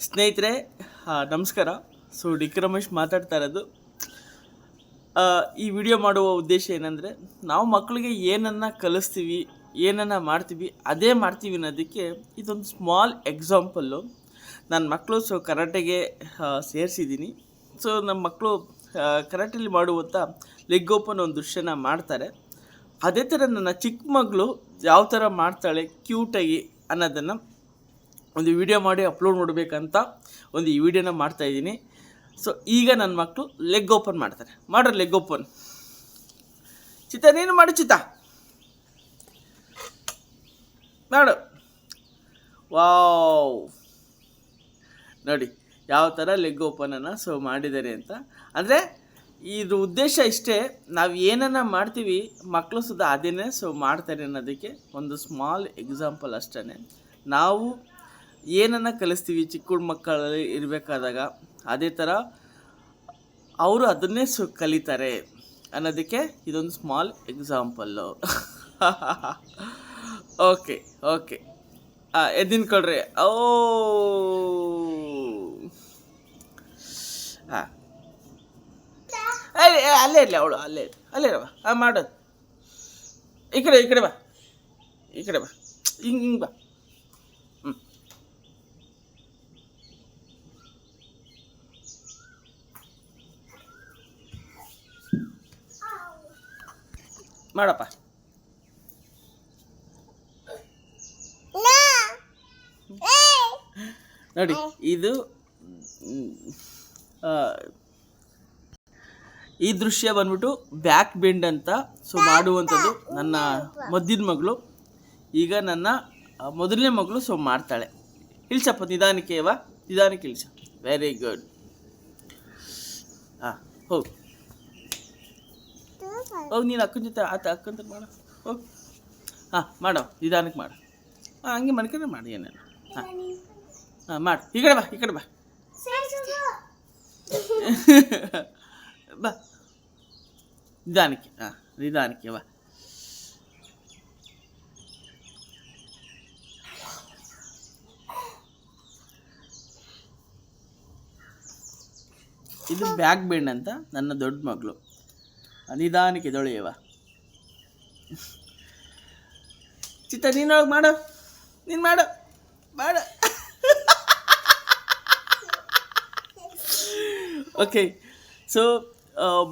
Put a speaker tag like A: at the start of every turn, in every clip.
A: ಸ್ನೇಹಿತರೆ, ನಮಸ್ಕಾರ. D K Ramesh ಮಾತಾಡ್ತಾ ಇರೋದು. ಈ ವಿಡಿಯೋ ಮಾಡುವ ಉದ್ದೇಶ ಏನಂದರೆ, ನಾವು ಮಕ್ಕಳಿಗೆ ಏನನ್ನು ಕಲಿಸ್ತೀವಿ, ಏನನ್ನು ಮಾಡ್ತೀವಿ, ಅದೇ ಮಾಡ್ತೀವಿ ಅನ್ನೋದಕ್ಕೆ ಇದೊಂದು ಸ್ಮಾಲ್ ಎಕ್ಸಾಂಪಲ್ಲು. ನನ್ನ ಮಕ್ಕಳು ಕರಾಟೆಗೆ ಸೇರಿಸಿದ್ದೀನಿ. ನಮ್ಮ ಮಕ್ಕಳು ಕರಾಟೆಲಿ ಮಾಡುವಂಥ ಲೆಗ್ ಓಪನ್ ಒಂದು ದೃಶ್ಯನ ಮಾಡ್ತಾರೆ. ಅದೇ ಥರ ನನ್ನ ಚಿಕ್ಕ ಮಗಳು ಯಾವ ಥರ ಮಾಡ್ತಾಳೆ ಕ್ಯೂಟಾಗಿ ಅನ್ನೋದನ್ನು ಒಂದು ವಿಡಿಯೋ ಮಾಡಿ ಅಪ್ಲೋಡ್ ಮಾಡಬೇಕಂತ ಈ ವಿಡಿಯೋನ ಮಾಡ್ತಾಯಿದ್ದೀನಿ. ಈಗ ನನ್ನ ಮಕ್ಕಳು ಲೆಗ್ ಓಪನ್ ಮಾಡ್ತಾರೆ. ಮಾಡ್ರಿ ಲೆಗ್ ಓಪನ್. ಚಿತ್ತ, ನೀನು ಮಾಡು ಚಿತ್ತ, ಮಾಡು. ವಾವ್, ನೋಡಿ ಯಾವ ಥರ ಲೆಗ್ ಓಪನನ್ನು ಮಾಡಿದ್ದಾರೆ ಅಂತ. ಅಂದರೆ ಇದ್ರ ಉದ್ದೇಶ ಇಷ್ಟೇ, ನಾವು ಏನನ್ನು ಮಾಡ್ತೀವಿ ಮಕ್ಕಳು ಅದನ್ನೇ ಮಾಡ್ತಾರೆ ಅನ್ನೋದಕ್ಕೆ ಒಂದು ಸ್ಮಾಲ್ ಎಕ್ಸಾಂಪಲ್ ಅಷ್ಟೇ. ನಾವು ಏನನ್ನು ಕಲಿಸ್ತೀವಿ ಚಿಕ್ಕ ಮಕ್ಕಳಲ್ಲಿ ಇರಬೇಕಾದಾಗ, ಅದೇ ಥರ ಅವರು ಅದನ್ನೇ ಕಲಿತಾರೆ ಅನ್ನೋದಕ್ಕೆ ಇದೊಂದು ಸ್ಮಾಲ್ ಎಕ್ಸಾಂಪಲ್ಲು. ಓಕೆ ಓಕೆ ಎದ್ದಿನ್ಕೊಳ್ರಿ. ಹಾಂ, ಅಲ್ಲೇ ಇರಲಿ ಅವಳು, ಅಲ್ಲೇ ಇರವ. ಮಾಡೋದು ಈ ಕಡೆ ಬಾ, ಹಿಂಗೆ ಬಾ. ಮಾಡಪ್ಪ. ನೋಡಿ, ಇದು ಈ ದೃಶ್ಯ ಬಂದ್ಬಿಟ್ಟು ಬ್ಯಾಕ್ ಬೆಂಡ್ ಅಂತ ಮಾಡುವಂಥದ್ದು ನನ್ನ ಮದ್ದಿನ ಮಗಳು. ಈಗ ನನ್ನ ಮೊದಲನೇ ಮಗಳು ಮಾಡ್ತಾಳೆ. ಇಳಿಸಪ್ಪ, ನಿಧಾನಕ್ಕೆ ಇಳಿಸ. Very good. ಹೋಗಿ ನೀನು ಅಕ್ಕನ ಜೊತೆ ಅಕ್ಕಂತ ಮಾಡು. ಹೋಗಿ ಮಾಡೋ, ನಿಧಾನಕ್ಕೆ ಮಾಡು. ಹಂಗೆ ಮನ್ಕೊಂಡ್ರೆ ಮಾಡಿ, ಏನೇನು. ಮಾಡು. ಈ ಕಡೆ ಬಾ. ಬಾ, ನಿಧಾನಕ್ಕೆ ಬಾ. ಇದು ಬ್ಯಾಕ್ ಬೆಂಡ್ ಅಂತ ನನ್ನ ದೊಡ್ಡ ಮಗಳು. ನಿಧಾನಕ್ಕೆ ದೊಳೆಯವ. ಚಿತ್ತ, ನೀನೊಳಗೆ ಮಾಡು. ಓಕೆ.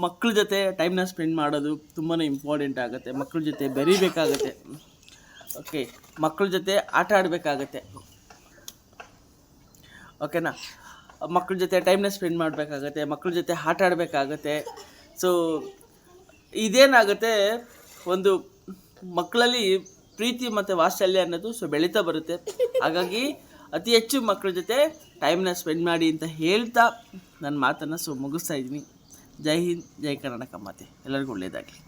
A: ಮಕ್ಕಳ ಜೊತೆ ಟೈಮ್ನ ಸ್ಪೆಂಡ್ ಮಾಡೋದು ತುಂಬಾ ಇಂಪಾರ್ಟೆಂಟ್ ಆಗುತ್ತೆ. ಮಕ್ಕಳ ಜೊತೆ ಬೆರೀಬೇಕಾಗತ್ತೆ. ಓಕೆ, ಮಕ್ಕಳ ಜೊತೆ ಆಟ ಆಡಬೇಕಾಗತ್ತೆ. ಓಕೆನಾ? ಮಕ್ಕಳ ಜೊತೆ ಟೈಮ್ನ ಸ್ಪೆಂಡ್ ಮಾಡಬೇಕಾಗತ್ತೆ, ಮಕ್ಕಳ ಜೊತೆ ಆಟ ಆಡಬೇಕಾಗತ್ತೆ. ಇದೇನಾಗುತ್ತೆ, ಒಂದು ಮಕ್ಕಳಲ್ಲಿ ಪ್ರೀತಿ ಮತ್ತು ವಾತ್ಸಲ್ಯ ಅನ್ನೋದು ಬೆಳೀತಾ ಬರುತ್ತೆ. ಹಾಗಾಗಿ ಅತಿ ಹೆಚ್ಚು ಮಕ್ಕಳ ಜೊತೆ ಟೈಮ್ನ ಸ್ಪೆಂಡ್ ಮಾಡಿ ಅಂತ ಹೇಳ್ತಾ ನನ್ನ ಮಾತನ್ನು ಮುಗಿಸ್ತಾ ಇದ್ದೀನಿ. ಜೈ ಹಿಂದ್, ಜೈ ಕರ್ನಾಟಕ ಮಾತೆ. ಎಲ್ಲರಿಗೂ ಒಳ್ಳೆಯದಾಗಲಿ.